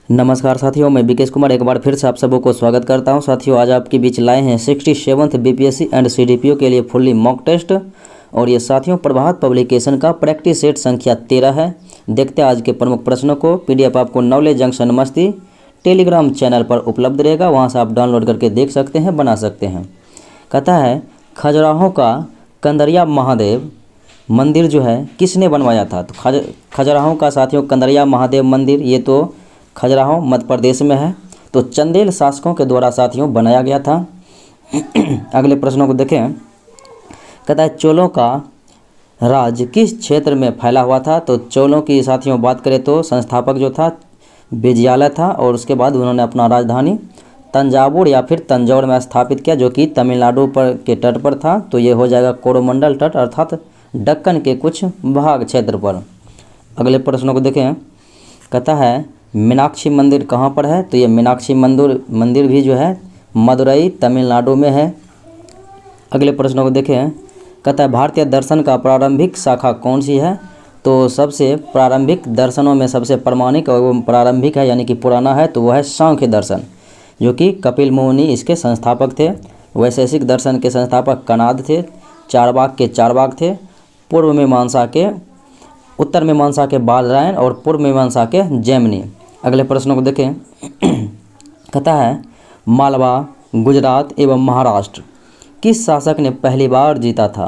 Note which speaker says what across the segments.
Speaker 1: नमस्कार साथियों, मैं विकेश कुमार एक बार फिर से आप सबों को स्वागत करता हूं। साथियों, आज आपके बीच लाए हैं 67th बीपीएससी एंड सीडीपीओ के लिए फुल्ली मॉक टेस्ट। और ये साथियों प्रभात पब्लिकेशन का प्रैक्टिस सेट संख्या 13 है। देखते हैं आज के प्रमुख प्रश्नों को। पीडीएफ आपको नॉलेज जंक्शन मस्ती टेलीग्राम चैनल पर उपलब्ध रहेगा, वहाँ से आप डाउनलोड करके देख सकते हैं, बना सकते हैं। कहता है खजुराहो का कंदरिया महादेव मंदिर जो है किसने बनवाया था। तो खजुराहो का साथियों कंदरिया महादेव मंदिर ये तो खजुराहो मध्य प्रदेश में है, तो चंदेल शासकों के द्वारा साथियों बनाया गया था। अगले प्रश्नों को देखें। कहता है चोलों का राज किस क्षेत्र में फैला हुआ था। तो चोलों की साथियों बात करें तो संस्थापक जो था विजयालय था, और उसके बाद उन्होंने अपना राजधानी तंजावुर या फिर तंजौर में स्थापित किया, जो कि तमिलनाडु पर के तट पर था। तो ये हो जाएगा कोरोमंडल तट अर्थात दक्कन के कुछ भाग क्षेत्र पर। अगले प्रश्नों को देखें। कहता है मीनाक्षी मंदिर कहाँ पर है। तो ये मीनाक्षी मंदिर भी जो है मदुरई तमिलनाडु में है। अगले प्रश्नों को देखें। कहता है भारतीय दर्शन का प्रारंभिक शाखा कौन सी है। तो सबसे प्रारंभिक दर्शनों में सबसे प्रामाणिक और प्रारंभिक है यानी कि पुराना है, तो वह है सांख्य दर्शन, जो कि कपिल मुनि इसके संस्थापक थे। वैशेषिक दर्शन के संस्थापक कणाद थे। चारवाक के चारवाक थे। पूर्व मीमांसा के उत्तर मीमांसा के बादरायण और पूर्व मीमांसा के जैमिनी। अगले प्रश्नों को देखें। कहता है मालवा, गुजरात एवं महाराष्ट्र किस शासक ने पहली बार जीता था।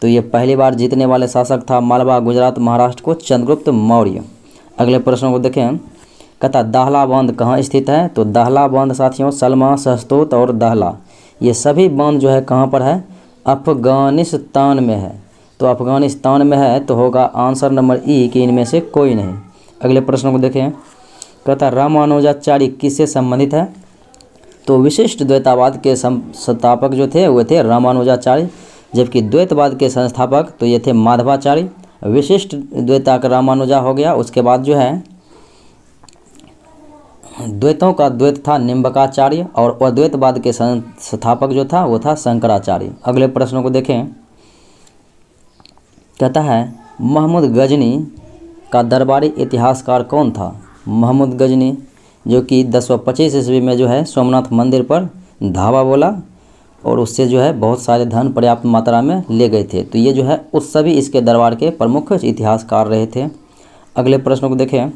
Speaker 1: तो ये पहली बार जीतने वाले शासक था मालवा, गुजरात, महाराष्ट्र को चंद्रगुप्त मौर्य। अगले प्रश्नों को देखें। कहता दाहला बांध कहाँ स्थित है। तो दाहला बांध साथियों सलमा, सहस्तूत और दाहला ये सभी बांध जो है कहाँ पर है, अफगानिस्तान में है। तो अफगानिस्तान में है, तो होगा आंसर नंबर ई कि इनमें से कोई नहीं। अगले प्रश्नों को देखें। कहता रामानुजाचार्य किससे संबंधित है। तो विशिष्ट द्वैतवाद के संस्थापक जो थे वो थे रामानुजाचार्य, जबकि द्वैतवाद के संस्थापक तो ये थे माधवाचार्य। विशिष्ट द्वैता का रामानुजा हो गया। उसके बाद जो है द्वैतों का द्वैत था निम्बकाचार्य, और अद्वैतवाद के संस्थापक जो था वो था शंकराचार्य। अगले प्रश्नों को देखें। कहता है महमूद गजनी का दरबारी इतिहासकार कौन था। महमूद गजनी जो कि 1025 ईस्वी में जो है सोमनाथ मंदिर पर धावा बोला, और उससे जो है बहुत सारे धन पर्याप्त मात्रा में ले गए थे। तो ये जो है उस सभी इसके दरबार के प्रमुख इतिहासकार रहे थे। अगले प्रश्नों को देखें।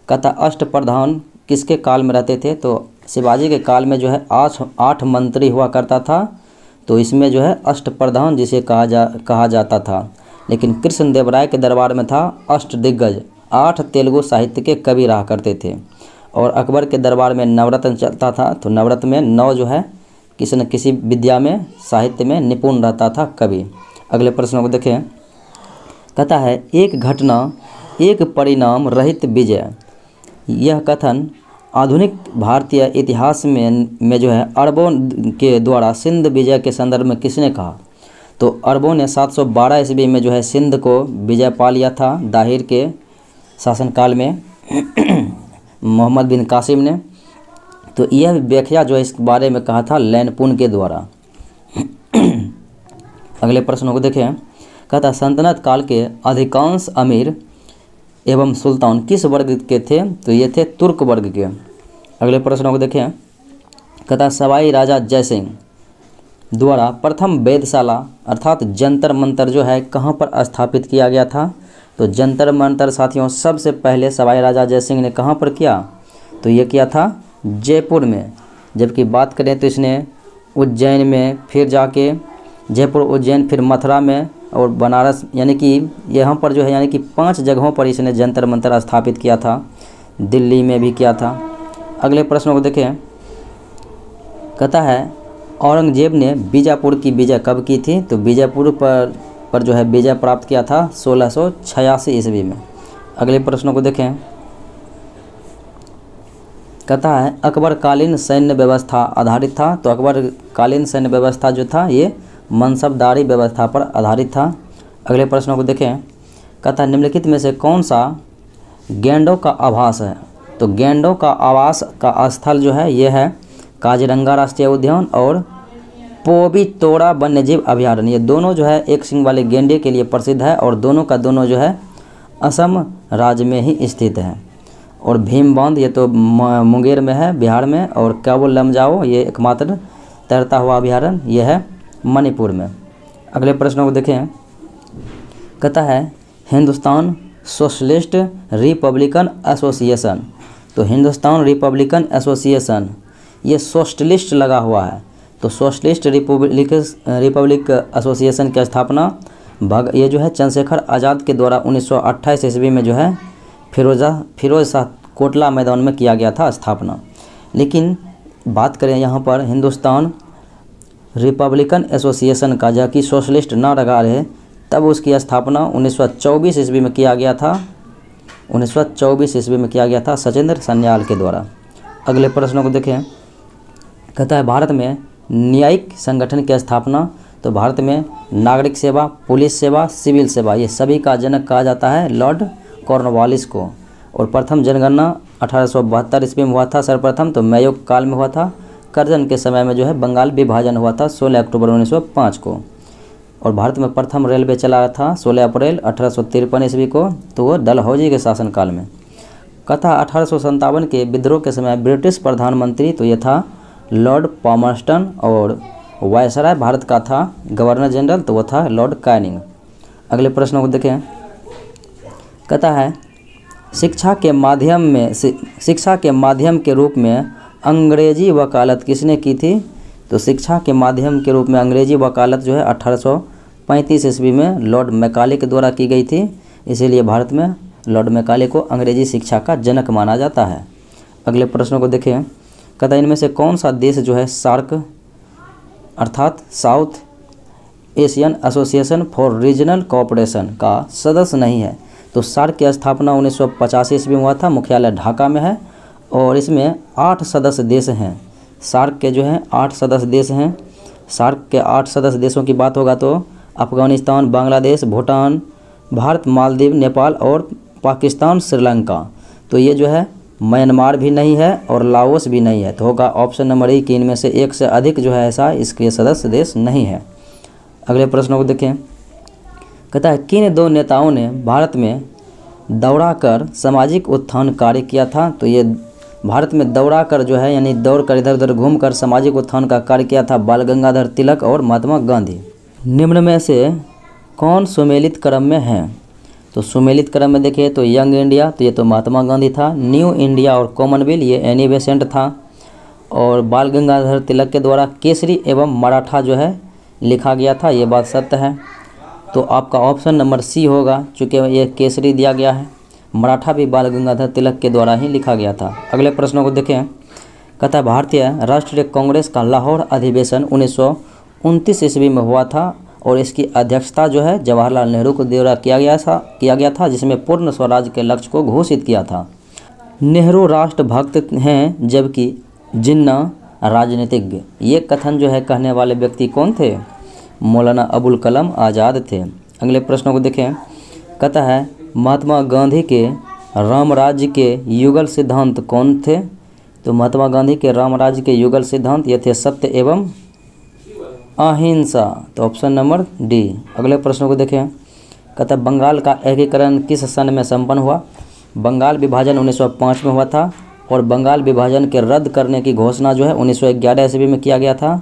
Speaker 1: कहता अष्टप्रधान किसके काल में रहते थे। तो शिवाजी के काल में जो है 8 मंत्री हुआ करता था। तो इसमें जो है अष्टप्रधान जिसे कहा जाता था। लेकिन कृष्णदेवराय के दरबार में था अष्टदिग्गज, 8 तेलुगु साहित्य के कवि रहा करते थे। और अकबर के दरबार में नवरत्न चलता था। तो नवरत्न में 9 जो है किसी न किसी विद्या में साहित्य में निपुण रहता था कवि। अगले प्रश्नों को देखें। कहता है एक घटना एक परिणाम रहित विजय, यह कथन आधुनिक भारतीय इतिहास में जो है अरबों के द्वारा सिंध विजय के संदर्भ में किसने कहा। तो अरबों ने 712 ईस्वी में जो है सिंध को विजय पा लिया था दाहिर के शासनकाल में मोहम्मद बिन कासिम ने। तो यह व्याख्या जो है इस बारे में कहा था लैनपुन के द्वारा। अगले प्रश्नों को देखें। कहता सल्तनत काल के अधिकांश अमीर एवं सुल्तान किस वर्ग के थे। तो ये थे तुर्क वर्ग के। अगले प्रश्नों को देखें। कहता सवाई राजा जयसिंह द्वारा प्रथम वेधशाला अर्थात जंतर मंतर जो है कहाँ पर स्थापित किया गया था। तो जंतर मंतर साथियों सबसे पहले सवाई राजा जयसिंह ने कहाँ पर किया। तो ये किया था जयपुर में। जबकि बात करें तो इसने उज्जैन में, फिर जाके जयपुर, उज्जैन, फिर मथुरा में और बनारस, यानी कि यहाँ पर जो है यानी कि 5 जगहों पर इसने जंतर मंतर स्थापित किया था। दिल्ली में भी किया था। अगले प्रश्नों को देखें। कहता है औरंगजेब ने बीजापुर की विजय कब की थी। तो बीजापुर पर जो है विजय प्राप्त किया था 1686 ईस्वी में। अगले प्रश्नों को देखें। कहता है अकबर कालीन सैन्य व्यवस्था आधारित था। तो अकबर कालीन सैन्य व्यवस्था जो था ये मनसबदारी व्यवस्था पर आधारित था। अगले प्रश्नों को देखें। कहता है निम्नलिखित में से कौन सा गैंडों का आवास है। तो गैंडों का आवास का स्थल जो है ये है काजीरंगा राष्ट्रीय उद्यान और पोबितोरा वन्यजीव अभयारण्य। ये दोनों जो है एक सिंग वाले गेंडे के लिए प्रसिद्ध है, और दोनों का दोनों जो है असम राज्य में ही स्थित है। और भीम बांध ये तो मुंगेर में है, बिहार में। और काबुल लमजाओ ये एकमात्र तैरता हुआ अभयारण्य ये है मणिपुर में। अगले प्रश्न को देखें, कहता है हिंदुस्तान सोशलिस्ट रिपब्लिकन एसोसिएशन। तो हिंदुस्तान रिपब्लिकन एसोसिएशन ये सोशलिस्ट लगा हुआ है, तो सोशलिस्ट रिपब्लिक एसोसिएशन की स्थापना ये जो है चंद्रशेखर आज़ाद के द्वारा 1928 ईस्वी में जो है फिरोज शाह कोटला मैदान में किया गया था स्थापना। लेकिन बात करें यहाँ पर हिंदुस्तान रिपब्लिकन एसोसिएशन का, जबकि सोशलिस्ट ना लगा रहे, तब उसकी स्थापना 1924 ईस्वी में किया गया था। 1924 ईस्वी में किया गया था सचिंद्र सन्याल के द्वारा। अगले प्रश्नों को देखें, कहता है भारत में न्यायिक संगठन की स्थापना। तो भारत में नागरिक सेवा, पुलिस सेवा, सिविल सेवा ये सभी का जनक कहा जाता है लॉर्ड कॉर्नवालिस को। और प्रथम जनगणना 1872 ईस्वी में हुआ था सर्वप्रथम, तो मेयो काल में हुआ था। कर्जन के समय में जो है बंगाल विभाजन हुआ था 16 अक्टूबर 1905 को। और भारत में प्रथम रेलवे चला था 16 अप्रैल 1853 ईस्वी को, तो वो डलहौजी के शासनकाल में। कथा 1857 के विद्रोह के समय ब्रिटिश प्रधानमंत्री तो ये था लॉर्ड पामर्स्टन, और वायसराय भारत का था गवर्नर जनरल, तो वो था लॉर्ड कैनिंग। अगले प्रश्नों को देखें, कहता है शिक्षा के माध्यम के रूप में अंग्रेजी वकालत किसने की थी। तो शिक्षा के माध्यम के रूप में अंग्रेजी वकालत जो है 1835 ईस्वी में लॉर्ड मैकाले के द्वारा की गई थी। इसीलिए भारत में लॉर्ड मैकाले को अंग्रेजी शिक्षा का जनक माना जाता है। अगले प्रश्नों को देखें, कहता है इनमें से कौन सा देश जो है सार्क अर्थात south Asian association for regional cooperation का सदस्य नहीं है। तो सार्क की स्थापना 1985 ईस्वी में हुआ था, मुख्यालय ढाका में है। और इसमें 8 सदस्य देश हैं। सार्क के जो हैं 8 सदस्य देश हैं। सार्क के 8 सदस्य देशों की बात होगा तो अफगानिस्तान, बांग्लादेश, भूटान, भारत, मालदीव, नेपाल और पाकिस्तान, श्रीलंका। तो ये जो है म्यांमार भी नहीं है और लाओस भी नहीं है, तो होगा ऑप्शन नंबर ए कि इनमें से एक से अधिक जो है ऐसा इसके सदस्य देश नहीं है। अगले प्रश्नों को देखें, कहता है किन 2 नेताओं ने भारत में दौड़ा कर सामाजिक उत्थान कार्य किया था। तो ये भारत में दौड़ा कर जो है यानी दौड़ कर इधर उधर घूम कर सामाजिक उत्थान का कार्य किया था बाल गंगाधर तिलक और महात्मा गांधी। निम्न में से कौन सुमेलित क्रम में है। तो सुमेलित क्रम में देखिए तो यंग इंडिया तो ये तो महात्मा गांधी था, न्यू इंडिया और कॉमनवेल्थ ये एनी बेसेंट था, और बाल गंगाधर तिलक के द्वारा केसरी एवं मराठा जो है लिखा गया था, ये बात सत्य है। तो आपका ऑप्शन नंबर सी होगा, चूँकि ये केसरी दिया गया है। मराठा भी बाल गंगाधर तिलक के द्वारा ही लिखा गया था। अगले प्रश्नों को देखें, कहता है भारतीय राष्ट्रीय कांग्रेस का लाहौर अधिवेशन 1929 ईस्वी में हुआ था और इसकी अध्यक्षता जो है जवाहरलाल नेहरू को द्वारा किया गया था, जिसमें पूर्ण स्वराज के लक्ष्य को घोषित किया था। नेहरू राष्ट्रभक्त हैं जबकि जिन्ना राजनीतिज्ञ। ये कथन जो है कहने वाले व्यक्ति कौन थे। मौलाना अबुल कलाम आज़ाद थे। अगले प्रश्नों को देखें, कहता है महात्मा गांधी के रामराज्य के युगल सिद्धांत कौन थे। तो महात्मा गांधी के रामराज्य के युगल सिद्धांत ये थे सत्य एवं अहिंसा, तो ऑप्शन नंबर डी। अगले प्रश्नों को देखें, कहता है बंगाल का एकीकरण किस सन में संपन्न हुआ। बंगाल विभाजन 1905 में हुआ था और बंगाल विभाजन के रद्द करने की घोषणा जो है 1911 ईस्वी में किया गया था,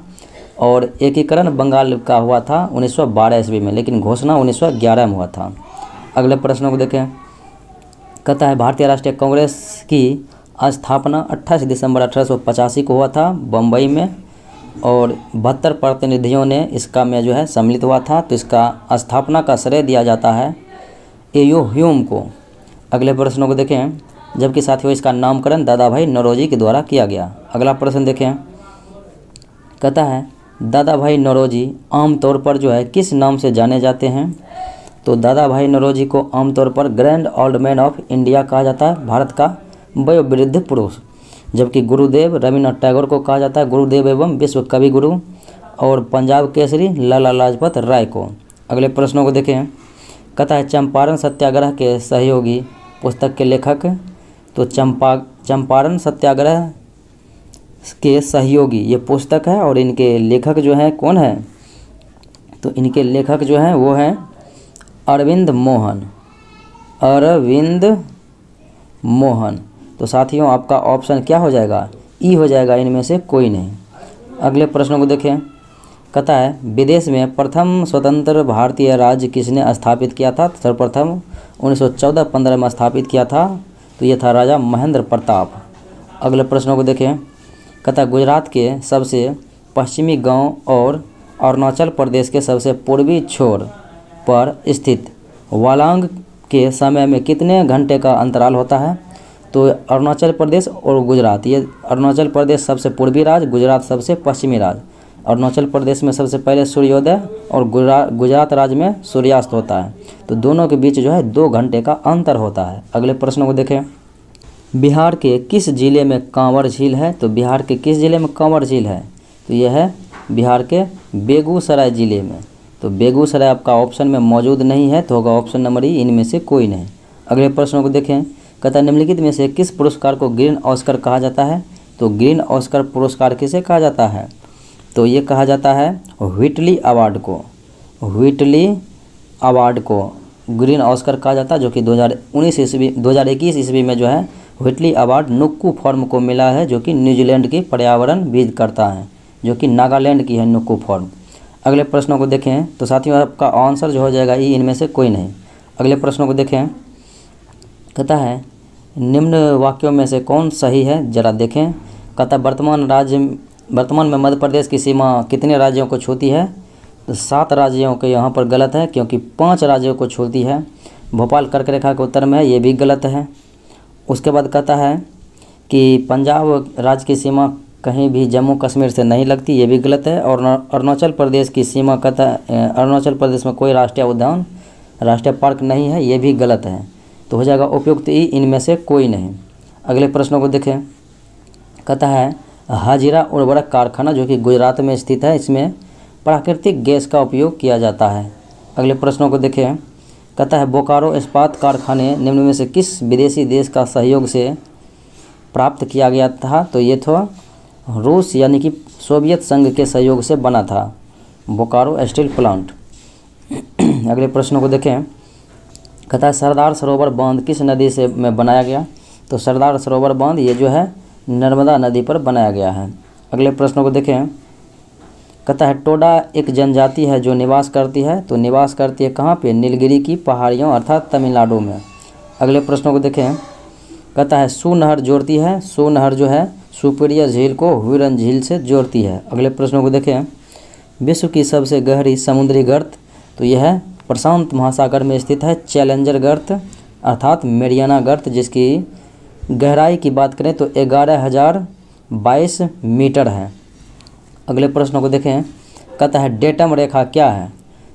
Speaker 1: और एकीकरण बंगाल का हुआ था 1912 ईस्वी में, लेकिन घोषणा 1911 में हुआ था। अगले प्रश्नों को देखें, कहता है भारतीय राष्ट्रीय कांग्रेस की स्थापना 28 दिसंबर 1885 को हुआ था बम्बई में, और 72 प्रतिनिधियों ने इसका में जो है सम्मिलित हुआ था। तो इसका स्थापना का श्रेय दिया जाता है एयो ह्यूम को। अगले प्रश्नों को देखें, जबकि साथियों इसका नामकरण दादा भाई नौरोजी के द्वारा किया गया। अगला प्रश्न देखें, कहता है दादा भाई नौरोजी आमतौर पर जो है किस नाम से जाने जाते हैं। तो दादा भाई नौरोजी को आमतौर पर grand old man of India कहा जाता है, भारत का वयोवृद्ध पुरुष, जबकि गुरुदेव रविन्द्रनाथ टैगोर को कहा जाता है गुरुदेव एवं विश्व कवि गुरु, और पंजाब केसरी लाला लाजपत राय को। अगले प्रश्नों को देखें, कहता है चंपारण सत्याग्रह के सहयोगी पुस्तक के लेखक। तो चंपारण सत्याग्रह के सहयोगी ये पुस्तक है और इनके लेखक जो हैं कौन है। तो इनके लेखक जो हैं वो हैं अरविंद मोहन। तो साथियों आपका ऑप्शन क्या हो जाएगा, ई हो जाएगा, इनमें से कोई नहीं। अगले प्रश्नों को देखें, कहता है विदेश में प्रथम स्वतंत्र भारतीय राज्य किसने स्थापित किया था। सर्वप्रथम 1914-15 में स्थापित किया था, तो ये था राजा महेंद्र प्रताप। अगले प्रश्नों को देखें, कहता है गुजरात के सबसे पश्चिमी गांव और अरुणाचल प्रदेश के सबसे पूर्वी छोर पर स्थित वालांग के समय में कितने घंटे का अंतराल होता है। तो अरुणाचल प्रदेश और गुजरात, ये अरुणाचल प्रदेश सबसे पूर्वी राज्य, गुजरात सबसे पश्चिमी राज्य। अरुणाचल प्रदेश में सबसे पहले सूर्योदय और गुजरात राज्य में सूर्यास्त होता है, तो दोनों के बीच जो है 2 घंटे का अंतर होता है। अगले प्रश्न को देखें, बिहार के किस जिले में कांवर झील है। तो बिहार के किस जिले में कांवर झील है, तो यह है बिहार के बेगूसराय जिले में। तो बेगूसराय आपका ऑप्शन में मौजूद नहीं है, तो होगा ऑप्शन नंबर ई, इनमें से कोई नहीं। अगले प्रश्नों को देखें, कहता है निम्नलिखित में से किस पुरस्कार को ग्रीन ऑस्कर कहा जाता है। तो ग्रीन ऑस्कर पुरस्कार किसे कहा जाता है, तो ये कहा जाता है व्हिटली अवार्ड को। व्हिटली अवार्ड को ग्रीन ऑस्कर कहा जाता है, जो कि 2021 ईस्वी में जो है व्हिटली अवार्ड नुक्कू फॉर्म को मिला है, जो कि न्यूजीलैंड की पर्यावरणविद करता है, जो कि नागालैंड की है नुक्कू फॉर्म। अगले प्रश्नों को देखें, तो साथियों आपका आंसर जो हो जाएगा ई, इनमें से कोई नहीं। अगले प्रश्नों को देखें, कहता है निम्न वाक्यों में से कौन सही है, जरा देखें। कहता वर्तमान में मध्य प्रदेश की सीमा कितने राज्यों को छूती है। तो 7 राज्यों के यहाँ पर गलत है, क्योंकि 5 राज्यों को छूती है। भोपाल कर्क रेखा के उत्तर में है, ये भी गलत है। उसके बाद कहता है कि पंजाब राज्य की सीमा कहीं भी जम्मू कश्मीर से नहीं लगती, ये भी गलत है। और अरुणाचल प्रदेश की सीमा, कहता है अरुणाचल प्रदेश में कोई राष्ट्रीय उद्यान, राष्ट्रीय पार्क नहीं है, ये भी गलत है। तो हो जाएगा उपयुक्त ई, इनमें से कोई नहीं। अगले प्रश्नों को देखें, कहता है हाजिरा उर्वरक कारखाना जो कि गुजरात में स्थित है, इसमें प्राकृतिक गैस का उपयोग किया जाता है। अगले प्रश्नों को देखें, कहता है बोकारो इस्पात कारखाने निम्न में से किस विदेशी देश का सहयोग से प्राप्त किया गया था। तो ये था रूस यानी कि सोवियत संघ के सहयोग से बना था बोकारो स्टील प्लांट। अगले प्रश्नों को देखें, कहता है सरदार सरोवर बांध किस नदी से में बनाया गया। तो सरदार सरोवर बांध ये जो है नर्मदा नदी पर बनाया गया है। अगले प्रश्नों को देखें, कहता है टोडा एक जनजाति है जो निवास करती है। तो निवास करती है कहाँ पे, नीलगिरी की पहाड़ियों अर्थात तमिलनाडु में। अगले प्रश्नों को देखें, कहता है सू नहर जोड़ती है। सू नहर जो है सुपीरियर झील को हुइरन झील से जोड़ती है। अगले प्रश्नों को देखें, विश्व की सबसे गहरी समुद्री गर्त, तो यह है प्रशांत महासागर में स्थित है चैलेंजर गर्त अर्थात मेरियाना गर्त, जिसकी गहराई की बात करें तो 11,022 मीटर है। अगले प्रश्नों को देखें, कहता है डेटम रेखा क्या है।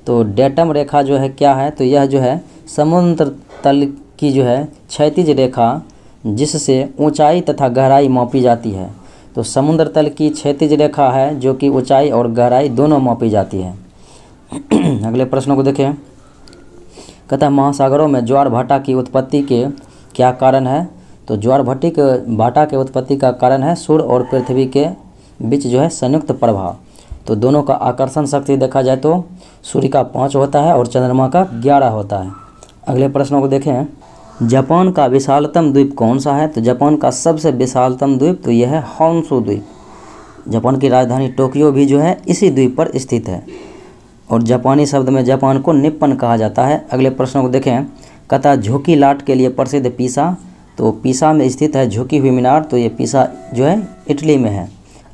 Speaker 1: तो डेटम रेखा जो है क्या है, तो यह जो है समुद्र तल की जो है क्षैतिज रेखा जिससे ऊंचाई तथा गहराई मापी जाती है। तो समुद्र तल की क्षैतिज रेखा है जो कि ऊंचाई और गहराई दोनों मापी जाती है। अगले प्रश्नों को देखें, कहता है महासागरों में ज्वार भाटा की उत्पत्ति के क्या कारण है। तो ज्वार भाटा के उत्पत्ति का कारण है सूर्य और पृथ्वी के बीच जो है संयुक्त प्रभाव। तो दोनों का आकर्षण शक्ति देखा जाए तो सूर्य का 5 होता है और चंद्रमा का 11 होता है। अगले प्रश्नों को देखें, जापान का विशालतम द्वीप कौन सा है। तो जापान का सबसे विशालतम द्वीप तो यह है होन्शु द्वीप। जापान की राजधानी टोक्यो भी जो है इसी द्वीप पर स्थित है और जापानी शब्द में जापान को निप्पन कहा जाता है। अगले प्रश्नों को देखें, कहता है झोंकी लाट के लिए प्रसिद्ध पीसा। तो पीसा में स्थित है झुकी हुई मीनार, तो ये पीसा जो है इटली में है।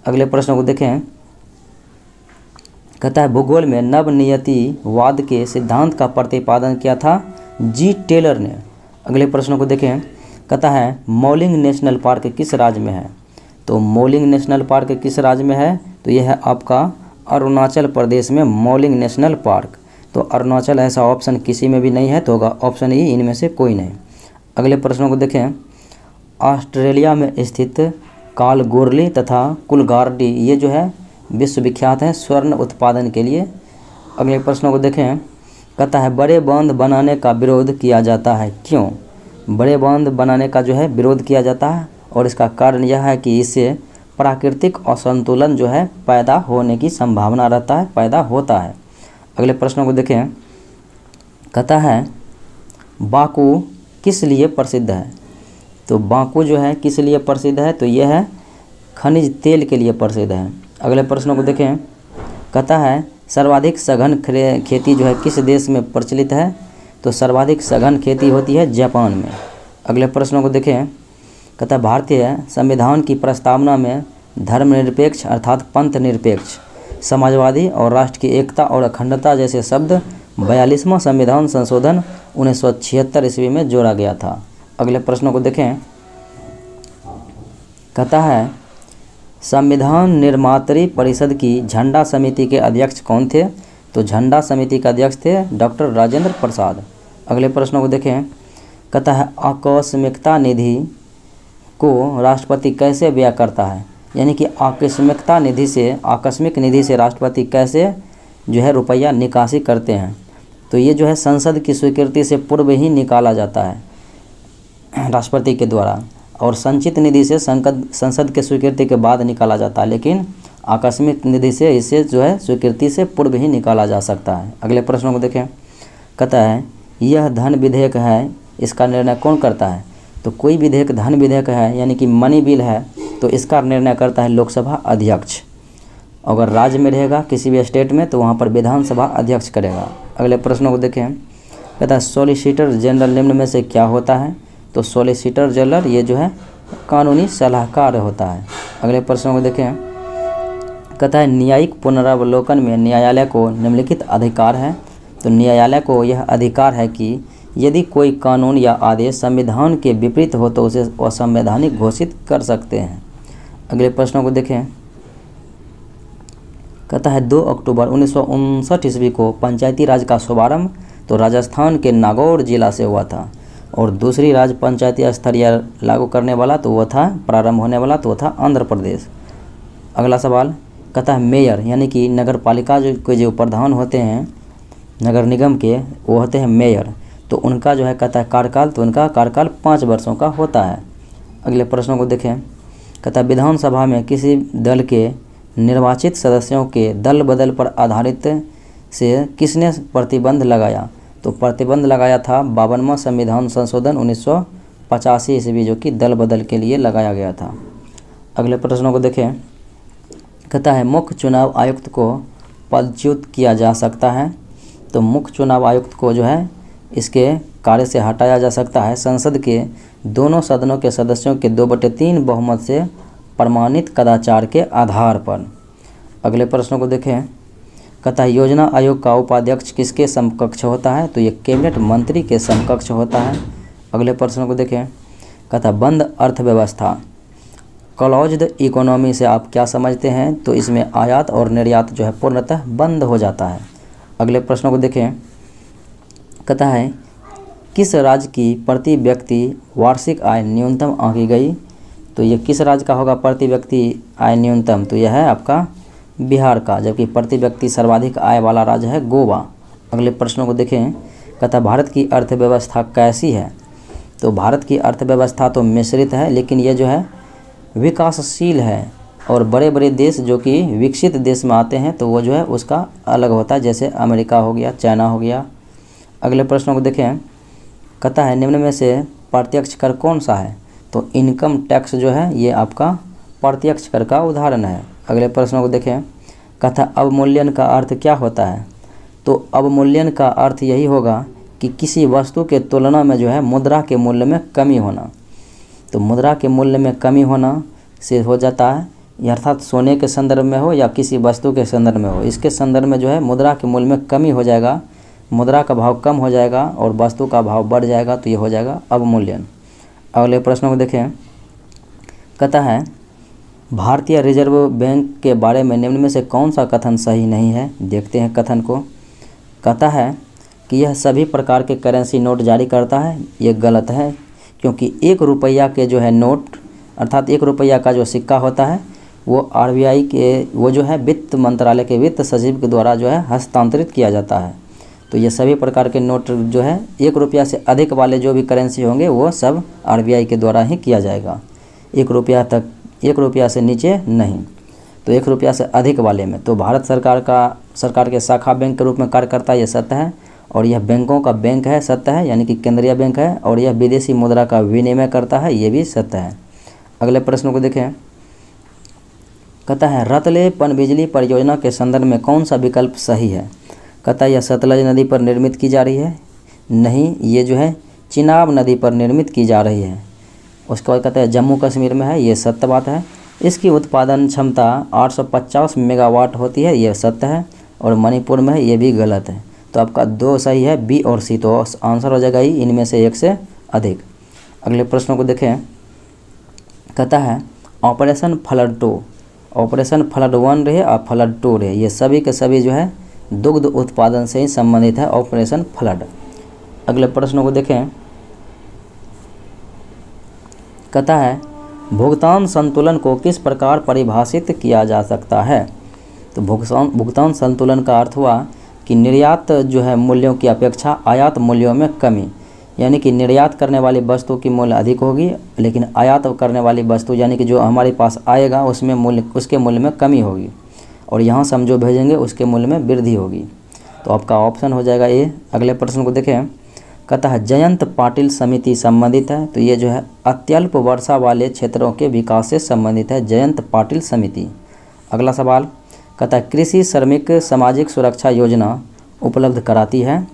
Speaker 1: अगले प्रश्नों को देखें, कहता है भूगोल में नवनियतिवाद के सिद्धांत का प्रतिपादन किया था जी टेलर ने। अगले प्रश्नों को देखें, कहता है मौलिंग नेशनल पार्क किस राज्य में है। तो मौलिंग नेशनल पार्क किस राज्य में है, तो यह है आपका अरुणाचल प्रदेश में मौलिंग नेशनल पार्क। तो अरुणाचल ऐसा ऑप्शन किसी में भी नहीं है, तो होगा ऑप्शन ई, इनमें से कोई नहीं। अगले प्रश्नों को देखें, ऑस्ट्रेलिया में स्थित कालगोरली तथा कुलगार्डी ये जो है विश्वविख्यात है स्वर्ण उत्पादन के लिए। अगले प्रश्नों को देखें, कहता है बड़े बांध बनाने का विरोध किया जाता है, क्यों। बड़े बांध बनाने का जो है विरोध किया जाता है और इसका कारण यह है कि इससे प्राकृतिक असंतुलन जो है पैदा होने की संभावना रहता है, पैदा होता है। अगले प्रश्नों को देखें, कहता है बाकू किस लिए प्रसिद्ध है। तो बांकू जो है किस लिए प्रसिद्ध है, तो यह है खनिज तेल के लिए प्रसिद्ध है। अगले प्रश्नों को देखें, कहता है सर्वाधिक सघन खेती जो है किस देश में प्रचलित है, तो सर्वाधिक सघन खेती होती है जापान में। अगले प्रश्नों को देखें, कहता है भारतीय संविधान की प्रस्तावना में धर्मनिरपेक्ष अर्थात पंथ निरपेक्ष, समाजवादी और राष्ट्र की एकता और अखंडता जैसे शब्द 42वां संविधान संशोधन 1976 ईस्वी में जोड़ा गया था। अगले प्रश्नों को देखें, कहता है संविधान निर्मात्री परिषद की झंडा समिति के अध्यक्ष कौन थे, तो झंडा समिति के अध्यक्ष थे डॉक्टर राजेंद्र प्रसाद। अगले प्रश्नों को देखें, कहता है आकस्मिकता निधि को राष्ट्रपति कैसे व्यय करता है, यानी कि आकस्मिक निधि से राष्ट्रपति कैसे जो है रुपया निकासी करते हैं, तो ये जो है संसद की स्वीकृति से पूर्व ही निकाला जाता है राष्ट्रपति के द्वारा, और संचित निधि से संसद के स्वीकृति के बाद निकाला जाता है, लेकिन आकस्मिक निधि से इसे जो है स्वीकृति से पूर्व ही निकाला जा सकता है। अगले प्रश्नों को देखें, कहता है यह धन विधेयक है, इसका निर्णय कौन करता है, तो कोई विधेयक धन विधेयक है यानी कि मनी बिल है तो इसका निर्णय करता है लोकसभा अध्यक्ष। अगर राज्य में रहेगा किसी भी स्टेट में तो वहाँ पर विधानसभा अध्यक्ष करेगा। अगले प्रश्नों को देखें, कहता है सॉलिसिटर जनरल निम्न में से क्या होता है, तो सॉलिसिटर जनरल ये जो है कानूनी सलाहकार होता है। अगले प्रश्नों को देखें, कहता है न्यायिक पुनरावलोकन में न्यायालय को निम्नलिखित अधिकार है, तो न्यायालय को यह अधिकार है कि यदि कोई कानून या आदेश संविधान के विपरीत हो तो उसे असंवैधानिक घोषित कर सकते हैं। अगले प्रश्नों को देखें, कहता है 2 अक्टूबर 1959 ईस्वी को पंचायती राज का शुभारंभ तो राजस्थान के नागौर जिला से हुआ था, और दूसरी राज्य पंचायती स्तरीय लागू करने वाला तो वह था प्रारंभ होने वाला तो वह था आंध्र प्रदेश। अगला सवाल, कहता है मेयर यानी कि नगर पालिका जो प्रधान होते हैं नगर निगम के वो होते हैं मेयर, तो उनका जो है कहता है कार्यकाल, तो उनका कार्यकाल 5 वर्षों का होता है। अगले प्रश्नों को देखें, कहता है विधानसभा में किसी दल के निर्वाचित सदस्यों के दल बदल पर आधारित से किसने प्रतिबंध लगाया, तो प्रतिबंध लगाया था 52वां संविधान संशोधन 1985 ईस्वी जो कि दल बदल के लिए लगाया गया था। अगले प्रश्नों को देखें, कहता है मुख्य चुनाव आयुक्त को पदच्युत किया जा सकता है, तो मुख्य चुनाव आयुक्त को जो है इसके कार्य से हटाया जा सकता है संसद के दोनों सदनों के सदस्यों के 2/3 बहुमत से प्रमाणित कदाचार के आधार पर। अगले प्रश्नों को देखें, कहता है योजना आयोग का उपाध्यक्ष किसके समकक्ष होता है, तो ये कैबिनेट मंत्री के समकक्ष होता है। अगले प्रश्नों को देखें, कहता है बंद अर्थव्यवस्था क्लोज्ड इकोनॉमी से आप क्या समझते हैं, तो इसमें आयात और निर्यात जो है पूर्णतः बंद हो जाता है। अगले प्रश्नों को देखें, कहता है किस राज्य की प्रति व्यक्ति वार्षिक आय न्यूनतम आंकी गई, तो ये किस राज्य का होगा प्रति व्यक्ति आय न्यूनतम, तो यह है आपका बिहार का, जबकि प्रति व्यक्ति सर्वाधिक आय वाला राज्य है गोवा। अगले प्रश्नों को देखें, कहता भारत की अर्थव्यवस्था कैसी है, तो भारत की अर्थव्यवस्था तो मिश्रित है, लेकिन ये जो है विकासशील है, और बड़े बड़े देश जो कि विकसित देश में आते हैं तो वो जो है उसका अलग होता है, जैसे अमेरिका हो गया, चाइना हो गया। अगले प्रश्नों को देखें, कहता है निम्न में से प्रत्यक्ष कर कौन सा है, तो इनकम टैक्स जो है ये आपका प्रत्यक्ष कर का उदाहरण है। अगले प्रश्नों को देखें, कहता अवमूल्यन का अर्थ क्या होता है, तो अवमूल्यन का अर्थ यही होगा कि किसी वस्तु के तुलना में जो है मुद्रा के मूल्य में कमी होना, तो मुद्रा के मूल्य में कमी होना से हो जाता है, अर्थात सोने के संदर्भ में हो या किसी वस्तु के संदर्भ में हो, इसके संदर्भ में जो है मुद्रा के मूल्य में कमी हो जाएगा, मुद्रा का भाव कम हो जाएगा और वस्तु का भाव बढ़ जाएगा, तो ये हो जाएगा अवमूल्यन। अगले प्रश्नों को देखें, कहता है भारतीय रिजर्व बैंक के बारे में निम्न में से कौन सा कथन सही नहीं है, देखते हैं कथन को। कहता है कि यह सभी प्रकार के करेंसी नोट जारी करता है, ये गलत है, क्योंकि 1 रुपया के जो है नोट अर्थात 1 रुपया का जो सिक्का होता है वो आरबीआई के वो जो है वित्त मंत्रालय के वित्त सचिव के द्वारा जो है हस्तांतरित किया जाता है। तो ये सभी प्रकार के नोट जो है 1 रुपया से अधिक वाले जो भी करेंसी होंगे वो सब आरबीआई के द्वारा ही किया जाएगा, 1 रुपया तक, 1 रुपया से नीचे नहीं, तो 1 रुपया से अधिक वाले में। तो भारत सरकार के शाखा बैंक के रूप में कार्य करता है, ये सत्य है, और यह बैंकों का बैंक है, सत्य है, यानी कि केंद्रीय बैंक है। और यह विदेशी मुद्रा का विनिमय करता है, ये भी सत्य है। अगले प्रश्न को देखें, कहता है रतले पनबिजली परियोजना के संदर्भ में कौन सा विकल्प सही है। कहता है यह सतलज नदी पर निर्मित की जा रही है, नहीं, ये जो है चिनाब नदी पर निर्मित की जा रही है। उसके बाद कहता है जम्मू कश्मीर में है, ये सत्य बात है। इसकी उत्पादन क्षमता 850 मेगावाट होती है, ये सत्य है। और मणिपुर में है, ये भी गलत है। तो आपका 2 सही है, बी और सी, तो आंसर हो जाएगा ही इनमें से एक से अधिक। अगले प्रश्नों को देखें, कहता है ऑपरेशन फ्लड 2, ऑपरेशन फ्लड 1 रहे और फ्लड 2 रहे, ये सभी के सभी जो है दुग्ध उत्पादन से ही संबंधित है ऑपरेशन फ्लड। अगले प्रश्नों को देखें, कहता है भुगतान संतुलन को किस प्रकार परिभाषित किया जा सकता है। तो भुगतान संतुलन का अर्थ हुआ कि निर्यात जो है मूल्यों की अपेक्षा आयात मूल्यों में कमी, यानी कि निर्यात करने वाली वस्तु की मूल्य अधिक होगी, लेकिन आयात करने वाली वस्तु यानी कि जो हमारे पास आएगा उसमें मूल्य, उसके मूल्य में कमी होगी, और यहाँ से हम जो भेजेंगे उसके मूल्य में वृद्धि होगी। तो आपका ऑप्शन हो जाएगा ए। अगले प्रश्न को देखें, कहता है जयंत पाटिल समिति संबंधित है, तो ये जो है अत्यल्प वर्षा वाले क्षेत्रों के विकास से संबंधित है, जयंत पाटिल समिति। अगला सवाल कहता है कृषि श्रमिक सामाजिक सुरक्षा योजना उपलब्ध कराती है,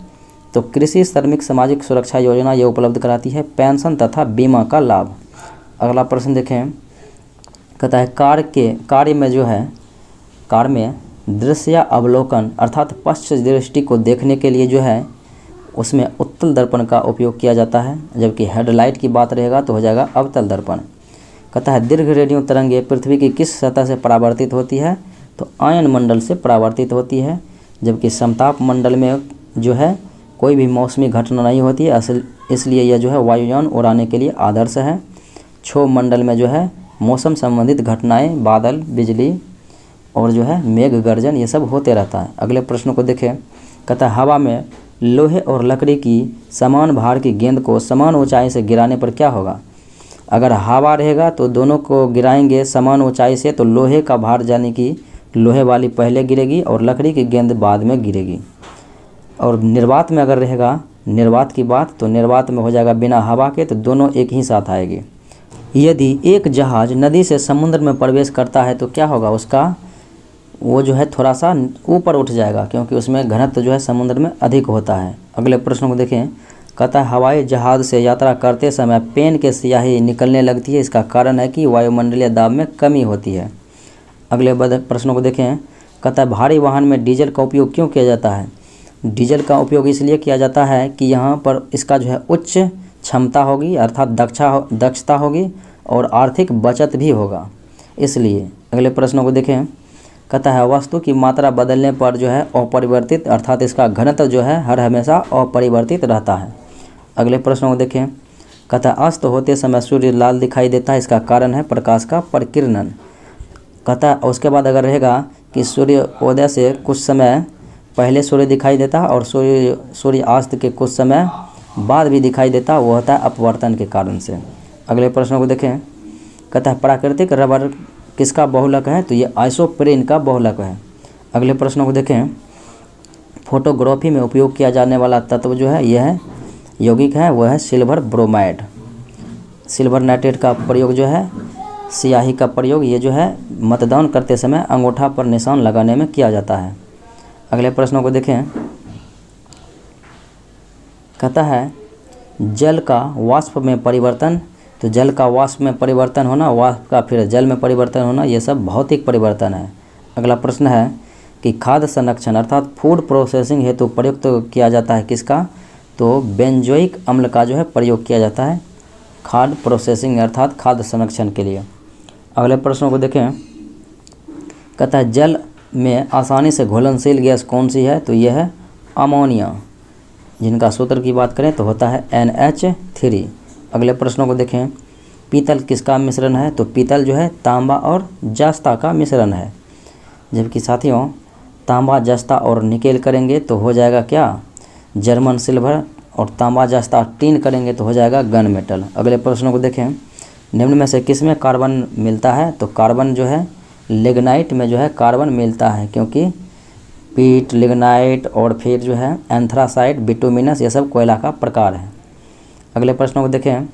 Speaker 1: तो कृषि श्रमिक सामाजिक सुरक्षा योजना ये उपलब्ध कराती है पेंशन तथा बीमा का लाभ। अगला प्रश्न देखें, कहता है कार्य में जो है कार में दृश्य अवलोकन अर्थात पश्च दृष्टि को देखने के लिए जो है उसमें उत्तल दर्पण का उपयोग किया जाता है, जबकि हेडलाइट की बात रहेगा तो हो जाएगा अवतल दर्पण। कहता है दीर्घ रेडियो तरंगे पृथ्वी की किस सतह से परावर्तित होती है, तो आयन मंडल से परावर्तित होती है, जबकि समताप मंडल में जो है कोई भी मौसमी घटना नहीं होती है, इसलिए यह जो है वायुयान उड़ाने के लिए आदर्श है। क्षोभ मंडल में जो है मौसम संबंधित घटनाएं, बादल, बिजली और जो है मेघ गर्जन, ये सब होते रहता है। अगले प्रश्न को देखें, कहता है हवा में लोहे और लकड़ी की समान भार की गेंद को समान ऊंचाई से गिराने पर क्या होगा। अगर हवा रहेगा तो दोनों को गिराएंगे समान ऊंचाई से, तो लोहे का भार यानी कि लोहे वाली पहले गिरेगी और लकड़ी की गेंद बाद में गिरेगी। और निर्वात में अगर रहेगा निर्वात की बात, तो निर्वात में हो जाएगा बिना हवा के, तो दोनों एक ही साथ आएंगे। यदि एक जहाज नदी से समुद्र में प्रवेश करता है तो क्या होगा, उसका वो जो है थोड़ा सा ऊपर उठ जाएगा, क्योंकि उसमें घनत्व जो है समुद्र में अधिक होता है। अगले प्रश्न को देखें, कहता है हवाई जहाज़ से यात्रा करते समय पेन के स्याही निकलने लगती है, इसका कारण है कि वायुमंडलीय दाब में कमी होती है। अगले प्रश्नों को देखें, कहता है भारी वाहन में डीजल का उपयोग क्यों किया जाता है। डीजल का उपयोग इसलिए किया जाता है कि यहाँ पर इसका जो है उच्च क्षमता होगी अर्थात दक्षता होगी और आर्थिक बचत भी होगा, इसलिए। अगले प्रश्नों को देखें, कहता है वस्तु की मात्रा बदलने पर जो है अपरिवर्तित अर्थात इसका घनत्व जो है हर हमेशा अपरिवर्तित रहता है। अगले प्रश्नों को देखें, कहता है अस्त होते समय सूर्य लाल दिखाई देता है, इसका कारण है प्रकाश का परिकिरणन। कहता है उसके बाद अगर रहेगा कि सूर्योदय से कुछ समय पहले सूर्य दिखाई देता है और सूर्यास्त के कुछ समय बाद भी दिखाई देता है, वो होता है अपवर्तन के कारण से। अगले प्रश्नों को देखें, कहता है प्राकृतिक रबर किसका बहुलक है, तो ये आइसोप्रीन का बहुलक है। अगले प्रश्नों को देखें, फोटोग्राफी में उपयोग किया जाने वाला तत्व जो है यह है यौगिक है, वह है सिल्वर ब्रोमाइड। सिल्वर नाइट्रेट का प्रयोग जो है स्याही का प्रयोग ये जो है मतदान करते समय अंगूठा पर निशान लगाने में किया जाता है। अगले प्रश्नों को देखें, कहता है जल का वाष्प में परिवर्तन, तो जल का वाष्प में परिवर्तन होना, वाष्प का फिर जल में परिवर्तन होना, ये सब भौतिक परिवर्तन है। अगला प्रश्न है कि खाद्य संरक्षण अर्थात फूड प्रोसेसिंग हेतु प्रयुक्त किया जाता है किसका, तो बेंजोइक अम्ल का जो है प्रयोग किया जाता है खाद्य प्रोसेसिंग अर्थात खाद्य संरक्षण के लिए। अगले प्रश्नों को देखें, कहता है जल में आसानी से घुलनशील गैस कौन सी है, तो यह है अमोनिया, जिनका सूत्र की बात करें तो होता है NH3। अगले प्रश्नों को देखें, पीतल किसका मिश्रण है, तो पीतल जो है तांबा और जस्ता का मिश्रण है, जबकि साथियों तांबा जस्ता और निकेल करेंगे तो हो जाएगा क्या, जर्मन सिल्वर, और तांबा जस्ता टीन करेंगे तो हो जाएगा गन मेटल। अगले प्रश्नों को देखें, निम्न में से किस में कार्बन मिलता है, तो कार्बन जो है लिग्नाइट में जो है कार्बन मिलता है, क्योंकि पीट, लिग्नाइट और फिर जो है एंथ्रासाइट, बिटुमिनस, ये सब कोयला का प्रकार है। अगले प्रश्नों को देखें,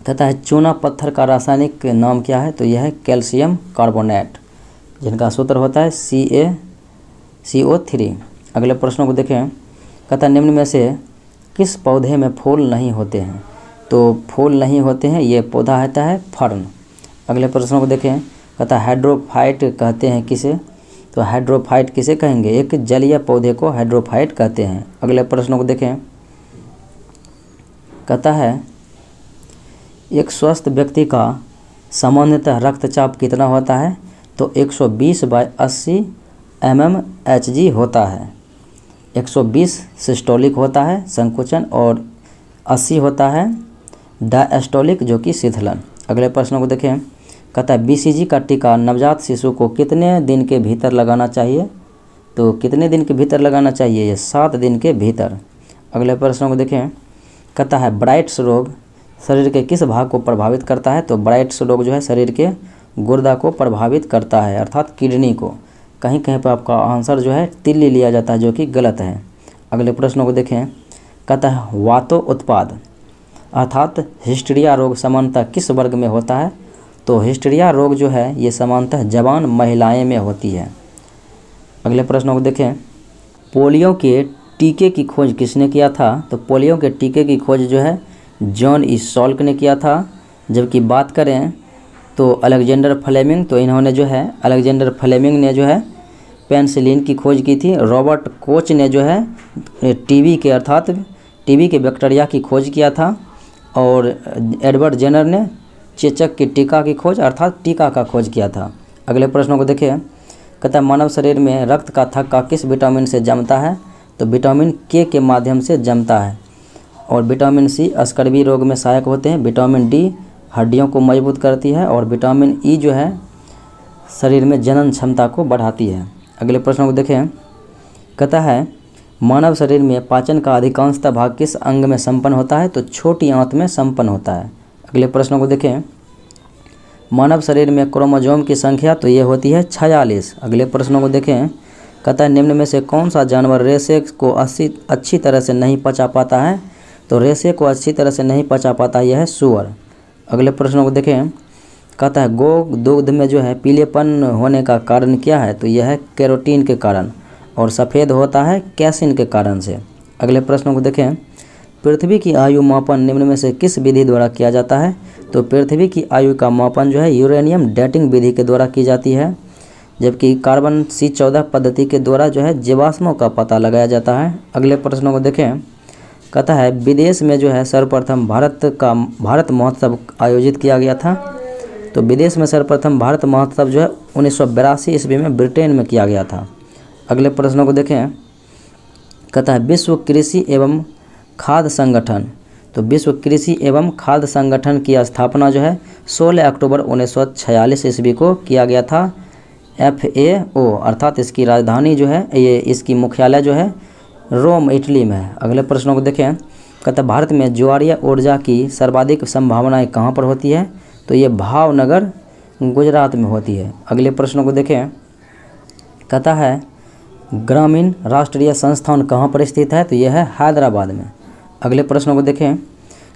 Speaker 1: कहता है चूना पत्थर का रासायनिक नाम क्या है? तो यह है कैल्शियम कार्बोनेट, जिनका सूत्र होता है CaCO3। अगले प्रश्नों को देखें, कहता है निम्न में से किस पौधे में फूल नहीं होते हैं? तो फूल नहीं होते हैं, ये पौधा होता है फर्न। अगले प्रश्नों को देखें, कहता है हाइड्रोफाइट कहते हैं किसे? तो हाइड्रोफाइट किसे कहेंगे? एक जलीय पौधे को हाइड्रोफाइट कहते हैं। अगले प्रश्नों को देखें, कहता है एक स्वस्थ व्यक्ति का सामान्यतः रक्तचाप कितना होता है? तो 120/80 mmHg होता है। 120 सिस्टोलिक होता है संकुचन और 80 होता है डायस्टोलिक जो कि शीतलन। अगले प्रश्नों को देखें, कहता है BCG का टीका नवजात शिशु को कितने दिन के भीतर लगाना चाहिए? तो कितने दिन के भीतर लगाना चाहिए? ये 7 दिन के भीतर। अगले प्रश्नों को देखें, कहता है ब्राइट्स रोग शरीर के किस भाग को प्रभावित करता है? तो ब्राइट्स रोग जो है शरीर के गुर्दा को प्रभावित करता है, अर्थात किडनी को। कहीं कहीं पर आपका आंसर जो है तिल्ली लिया जाता है, जो कि गलत है। अगले प्रश्नों को देखें, कहता है वातो उत्पाद अर्थात हिस्टीरिया रोग सामान्यतः किस वर्ग में होता है? तो हिस्टीरिया रोग जो है ये सामान्यतः जवान महिलाएं में होती है। अगले प्रश्नों को देखें, पोलियो के टीके की खोज किसने किया था? तो पोलियो के टीके की खोज जो है जॉन ई सॉल्क ने किया था। जबकि बात करें तो अलेक्जेंडर फ्लेमिंग, तो इन्होंने जो है अलेक्जेंडर फ्लेमिंग ने जो है पेनिसिलिन की खोज की थी। रॉबर्ट कोच ने जो है टीबी के अर्थात टीबी के बैक्टीरिया की खोज किया था। और एडवर्ड जेनर ने चेचक की टीका की खोज अर्थात टीका का खोज किया था। अगले प्रश्नों को देखें, कहता है मानव शरीर में रक्त का थक्का किस विटामिन से जमता है? तो विटामिन के माध्यम से जमता है। और विटामिन सी स्कर्वी रोग में सहायक होते हैं। विटामिन डी हड्डियों को मजबूत करती है और विटामिन ई जो है शरीर में जनन क्षमता को बढ़ाती है। अगले प्रश्नों को देखें, कहता है मानव शरीर में पाचन का अधिकांशतः भाग किस अंग में संपन्न होता है? तो छोटी आंत में संपन्न होता है। अगले प्रश्नों को देखें, मानव शरीर में क्रोमोसोम की संख्या तो ये होती है 46। अगले प्रश्नों को देखें, कहता है निम्न में से कौन सा जानवर रेशे को अच्छी तरह से नहीं पचा पाता है? तो रेशे को अच्छी तरह से नहीं पचा पाता यह है सूअर। अगले प्रश्नों को देखें, कहता है गौ दूध में जो है पीलेपन होने का कारण क्या है? तो यह है कैरोटीन के कारण। और सफ़ेद होता है कैसिन के कारण से। अगले प्रश्नों को देखें, पृथ्वी की आयु मापन निम्न में से किस विधि द्वारा किया जाता है? तो पृथ्वी की आयु का मापन जो है यूरेनियम डेटिंग विधि के द्वारा की जाती है। जबकि कार्बन C14 पद्धति के द्वारा जो है जीवाश्मों का पता लगाया जाता है। अगले प्रश्नों को देखें, कहता है विदेश में जो है सर्वप्रथम भारत महोत्सव आयोजित किया गया था। तो विदेश में सर्वप्रथम भारत महोत्सव जो है 1982 ईस्वी में ब्रिटेन में किया गया था। अगले प्रश्नों को देखें, कहता है विश्व कृषि एवं खाद्य संगठन। तो विश्व कृषि एवं खाद्य संगठन की स्थापना जो है 16 अक्टूबर 1946 ईस्वी को किया गया था। FAO अर्थात इसकी राजधानी जो है ये इसकी मुख्यालय जो है रोम इटली में है। अगले प्रश्नों को देखें, कहता है भारत में ज्वारीय ऊर्जा की सर्वाधिक संभावनाएं कहाँ पर होती है? तो ये भावनगर गुजरात में होती है। अगले प्रश्नों को देखें, कहता है ग्रामीण राष्ट्रीय संस्थान कहाँ पर स्थित है? तो यह है हैदराबाद में। अगले प्रश्नों को देखें,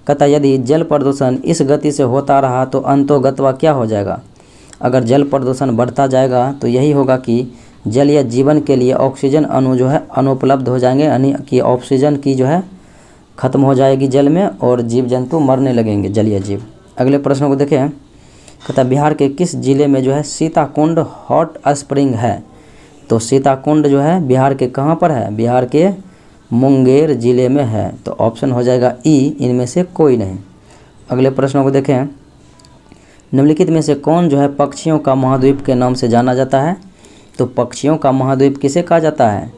Speaker 1: कहता है यदि जल प्रदूषण इस गति से होता रहा तो अंतोगत्वा क्या हो जाएगा? अगर जल प्रदूषण बढ़ता जाएगा तो यही होगा कि जलीय जीवन के लिए ऑक्सीजन अणु जो है अनुपलब्ध हो जाएंगे, यानी कि ऑक्सीजन की जो है ख़त्म हो जाएगी जल में और जीव जंतु मरने लगेंगे जलीय जीव। अगले प्रश्नों को देखें, कहता है बिहार के किस जिले में जो है सीताकुंड हॉट स्प्रिंग है? तो सीताकुंड जो है बिहार के कहाँ पर है? बिहार के मुंगेर जिले में है। तो ऑप्शन हो जाएगा ई, इनमें से कोई नहीं। अगले प्रश्नों को देखें, निम्नलिखित में से कौन जो है पक्षियों का महाद्वीप के नाम से जाना जाता है? तो पक्षियों का महाद्वीप किसे कहा जाता है?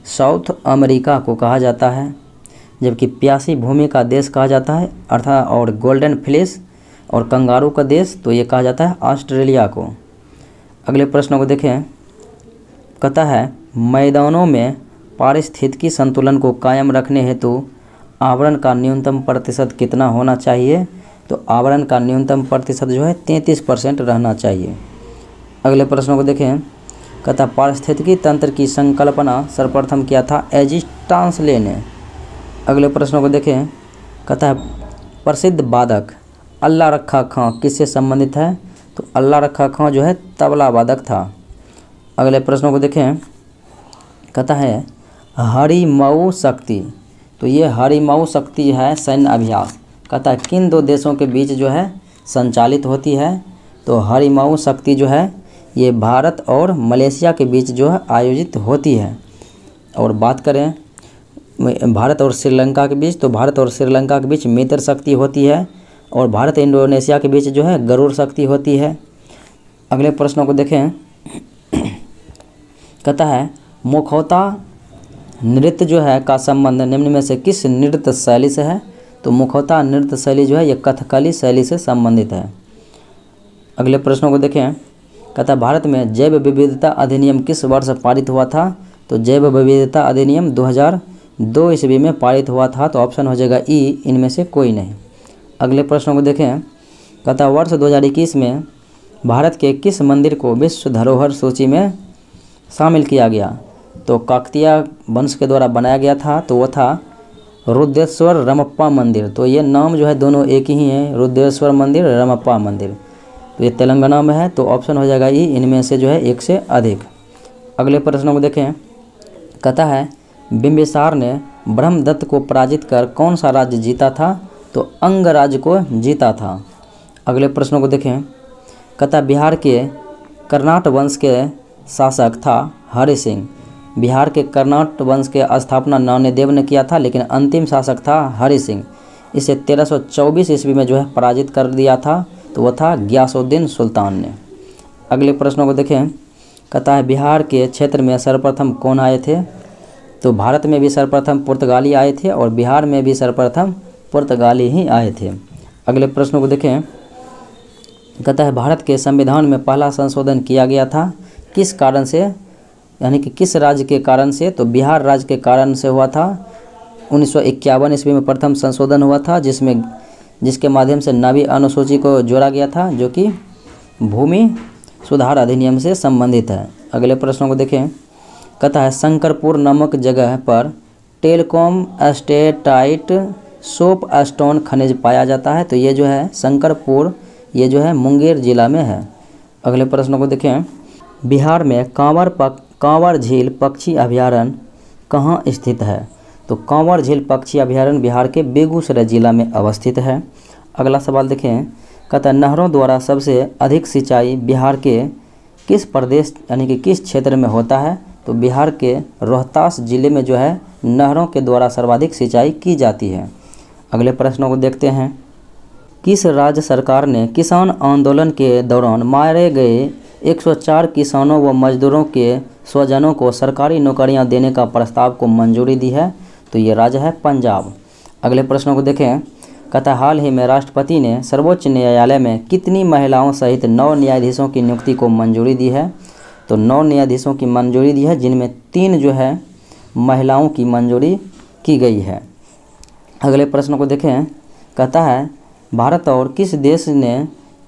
Speaker 1: साउथ अमेरिका को कहा जाता है। जबकि प्यासी भूमि का देश कहा जाता है अर्थात और गोल्डन फिलिस और कंगारू का देश तो ये कहा जाता है ऑस्ट्रेलिया को। अगले प्रश्नों को देखें, कहता है मैदानों में पारिस्थितिकी संतुलन को कायम रखने हेतु आवरण का न्यूनतम प्रतिशत कितना होना चाहिए? तो आवरण का न्यूनतम प्रतिशत जो है 33% रहना चाहिए। अगले प्रश्नों को देखें, कहता पारिस्थितिकी तंत्र की संकल्पना सर्वप्रथम किया था एजिस टांसले ने। अगले प्रश्नों को देखें। कहता है प्रसिद्ध वादक अल्लाह रखा खां किससे संबंधित है? तो अल्लाह रखा खां जो है तबला वादक था। अगले प्रश्नों को देखें। कहता है हरिमऊ शक्ति, तो ये हरिमऊ शक्ति है सैन्य अभ्यास। कहता है किन दो देशों के बीच जो है संचालित होती है? तो हरिमऊ शक्ति जो है ये भारत और मलेशिया के बीच जो है आयोजित होती है। और बात करें भारत और श्रीलंका के बीच, तो भारत और श्रीलंका के बीच मित्र शक्ति होती है और भारत इंडोनेशिया के बीच जो है गरुड़ शक्ति होती है। अगले प्रश्नों को देखें। कहता है मुखौटा नृत्य जो है का संबंध निम्न में से किस नृत्य शैली से है? तो मुखौटा नृत्य शैली जो है ये कथकली शैली से संबंधित है। अगले प्रश्नों को देखें। कहता है भारत में जैव विविधता अधिनियम किस वर्ष पारित हुआ था? तो जैव विविधता अधिनियम 2002 ईस्वी में पारित हुआ था। तो ऑप्शन हो जाएगा ई, इनमें से कोई नहीं। अगले प्रश्नों को देखें। कहता है वर्ष 2021 में भारत के किस मंदिर को विश्व धरोहर सूची में शामिल किया गया? तो काकतीय वंश के द्वारा बनाया गया था, तो वो था रुद्रेश्वर रमप्पा मंदिर। तो ये नाम जो है दोनों एक ही हैं, रुद्रेश्वर मंदिर, रमप्पा मंदिर। तो ये तेलंगाना में है, तो ऑप्शन हो जाएगा ई, इनमें से जो है एक से अधिक। अगले प्रश्नों को देखें। कहता है बिंबिसार ने ब्रह्मदत्त को पराजित कर कौन सा राज्य जीता था? तो अंग राज्य को जीता था। अगले प्रश्नों को देखें। कहता बिहार के कर्नाट वंश के शासक था हरि सिंह। बिहार के कर्नाट वंश के स्थापना नान्यदेव ने किया था, लेकिन अंतिम शासक था हरि सिंह। इसे 1324 ईस्वी में जो है पराजित कर दिया था, तो वह था गियासुद्दीन सुल्तान ने। अगले प्रश्नों को देखें। कहता है बिहार के क्षेत्र में सर्वप्रथम कौन आए थे? तो भारत में भी सर्वप्रथम पुर्तगाली आए थे और बिहार में भी सर्वप्रथम पुर्तगाली ही आए थे। अगले प्रश्नों को देखें। कहता है भारत के संविधान में पहला संशोधन किया गया था किस कारण से, यानी कि किस राज्य के कारण से? तो बिहार राज्य के कारण से हुआ था। 1951 ईस्वी में प्रथम संशोधन हुआ था, जिसके माध्यम से नवी अनुसूची को जोड़ा गया था, जो कि भूमि सुधार अधिनियम से संबंधित है। अगले प्रश्नों को देखें। कहता है शंकरपुर नामक जगह पर टेलकॉम एस्टेटाइट सोप स्टोन खनिज पाया जाता है। तो ये जो है शंकरपुर, ये जो है मुंगेर जिला में है। अगले प्रश्नों को देखें। बिहार में कांवर झील पक्षी अभयारण्य कहाँ स्थित है? तो कांवर झील पक्षी अभयारण्य बिहार के बेगूसराय जिला में अवस्थित है। अगला सवाल देखें। कहता है नहरों द्वारा सबसे अधिक सिंचाई बिहार के किस प्रदेश यानी कि किस क्षेत्र में होता है? तो बिहार के रोहतास जिले में जो है नहरों के द्वारा सर्वाधिक सिंचाई की जाती है। अगले प्रश्नों को देखते हैं। किस राज्य सरकार ने किसान आंदोलन के दौरान मारे गए 104 किसानों व मजदूरों के स्वजनों को सरकारी नौकरियां देने का प्रस्ताव को मंजूरी दी है? तो ये राज्य है पंजाब। अगले प्रश्नों को देखें। कहता है हाल ही में राष्ट्रपति ने सर्वोच्च न्यायालय में कितनी महिलाओं सहित 9 न्यायाधीशों की नियुक्ति को मंजूरी दी है? तो 9 न्यायाधीशों की मंजूरी दी है, जिनमें 3 जो है महिलाओं की मंजूरी की गई है। अगले प्रश्न को देखें। कहता है भारत और किस देश ने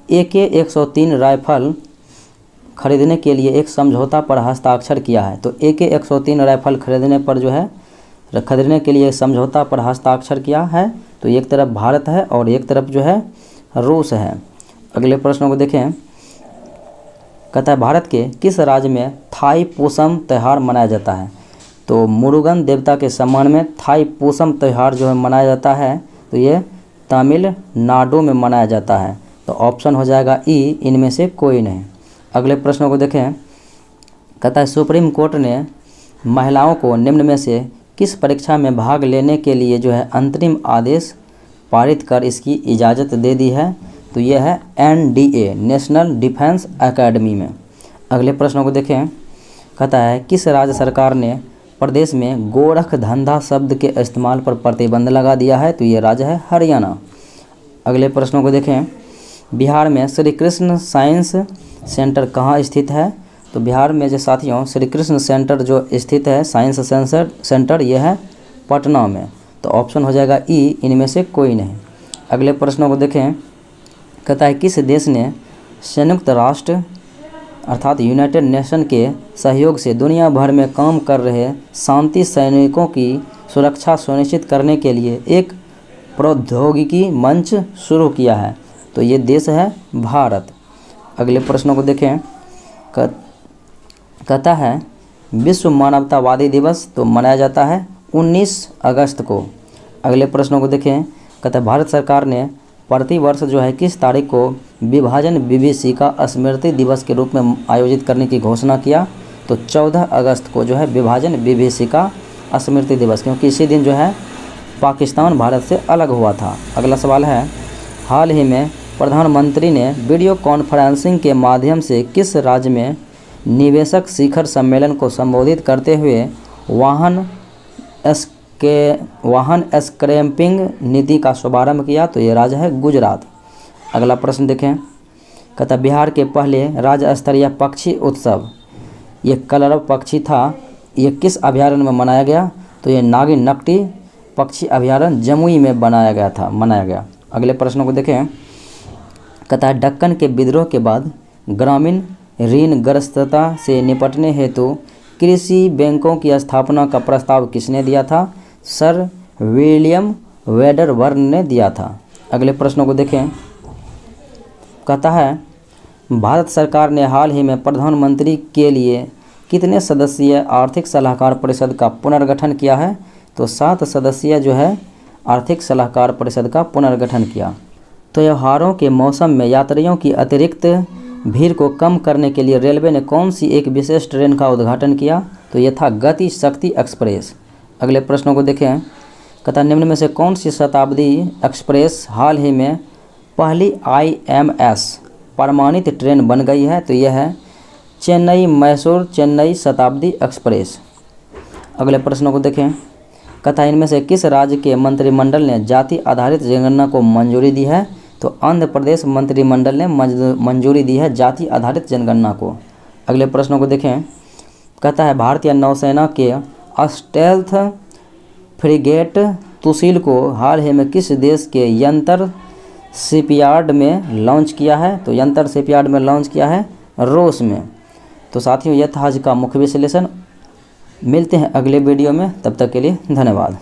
Speaker 1: AK-103 राइफल खरीदने के लिए एक समझौता पर हस्ताक्षर किया है? तो AK-103 राइफल खरीदने पर जो है खरीदने के लिए समझौता पर हस्ताक्षर किया है। तो एक तरफ भारत है और एक तरफ जो है रूस है। अगले प्रश्नों को देखें। कहता है भारत के किस राज्य में थाई पूसम त्यौहार मनाया जाता है? तो मुरुगन देवता के सम्मान में थाई पूसम त्यौहार जो है मनाया जाता है, तो ये तमिलनाडु में मनाया जाता है। तो ऑप्शन हो जाएगा ई, इनमें से कोई नहीं। अगले प्रश्नों को देखें। कहता है सुप्रीम कोर्ट ने महिलाओं को निम्न में से किस परीक्षा में भाग लेने के लिए जो है अंतरिम आदेश पारित कर इसकी इजाज़त दे दी है? तो यह है NDA नेशनल डिफेंस एकेडमी में। अगले प्रश्नों को देखें। कहता है किस राज्य सरकार ने प्रदेश में गोरख धंधा शब्द के इस्तेमाल पर प्रतिबंध लगा दिया है? तो ये राज्य है हरियाणा। अगले प्रश्नों को देखें। बिहार में श्री कृष्ण साइंस सेंटर कहाँ स्थित है? तो बिहार में जो साथियों श्री कृष्ण सेंटर जो स्थित है साइंस सेंटर यह है पटना में। तो ऑप्शन हो जाएगा ई, इनमें से कोई नहीं। अगले प्रश्नों को देखें। कहता है किस देश ने संयुक्त राष्ट्र अर्थात यूनाइटेड नेशन के सहयोग से दुनिया भर में काम कर रहे शांति सैनिकों की सुरक्षा सुनिश्चित करने के लिए एक प्रौद्योगिकी मंच शुरू किया है। तो ये देश है भारत। अगले प्रश्नों को देखें। कहता है विश्व मानवतावादी दिवस तो मनाया जाता है 19 अगस्त को। अगले प्रश्नों को देखें। कहता है भारत सरकार ने प्रतिवर्ष जो है किस तारीख को विभाजन विभीषिका का स्मृति दिवस के रूप में आयोजित करने की घोषणा किया? तो 14 अगस्त को जो है विभाजन विभीषिका का स्मृति दिवस, क्योंकि इसी दिन जो है पाकिस्तान भारत से अलग हुआ था। अगला सवाल है हाल ही में प्रधानमंत्री ने वीडियो कॉन्फ्रेंसिंग के माध्यम से किस राज्य में निवेशक शिखर सम्मेलन को संबोधित करते हुए वाहन स्क्रैपिंग नीति का शुभारंभ किया? तो ये राज्य है गुजरात। अगला प्रश्न देखें। कहता बिहार के पहले राज्य स्तरीय पक्षी उत्सव ये कलरव पक्षी था, ये किस अभयारण्य में मनाया गया? तो ये नागिन नकटी पक्षी अभयारण्य जमुई में मनाया गया। अगले प्रश्नों को देखें। कहता है दक्कन के विद्रोह के बाद ग्रामीण ऋणग्रस्तता से निपटने हेतु कृषि बैंकों की स्थापना का प्रस्ताव किसने दिया था? सर विलियम वेडरबर्न ने दिया था। अगले प्रश्नों को देखें। कहता है भारत सरकार ने हाल ही में प्रधानमंत्री के लिए कितने सदस्यीय आर्थिक सलाहकार परिषद का पुनर्गठन किया है? तो 7 सदस्यीय जो है आर्थिक सलाहकार परिषद का पुनर्गठन किया। त्योहारों के मौसम में यात्रियों की अतिरिक्त भीड़ को कम करने के लिए रेलवे ने कौन सी एक विशेष ट्रेन का उद्घाटन किया? तो यह था गति शक्ति एक्सप्रेस। अगले प्रश्नों को देखें। कहता निम्न में से कौन सी शताब्दी एक्सप्रेस हाल ही में पहली IMS प्रमाणित ट्रेन बन गई है? तो यह है चेन्नई मैसूर चेन्नई शताब्दी एक्सप्रेस। अगले प्रश्नों को देखें। कहता इनमें से किस राज्य के मंत्रिमंडल ने जाति आधारित जनगणना को मंजूरी दी है? तो आंध्र प्रदेश मंत्रिमंडल ने मंजूरी दी है जाति आधारित जनगणना को। अगले प्रश्नों को देखें। कहता है भारतीय नौसेना के स्टेल्थ फ्रिगेट तुसील को हाल ही में किस देश के यंतर शिपयार्ड में लॉन्च किया है? तो यंतर शिपयार्ड में लॉन्च किया है रूस में। तो साथियों यह था आज का मुख्य विश्लेषण। मिलते हैं अगले वीडियो में, तब तक के लिए धन्यवाद।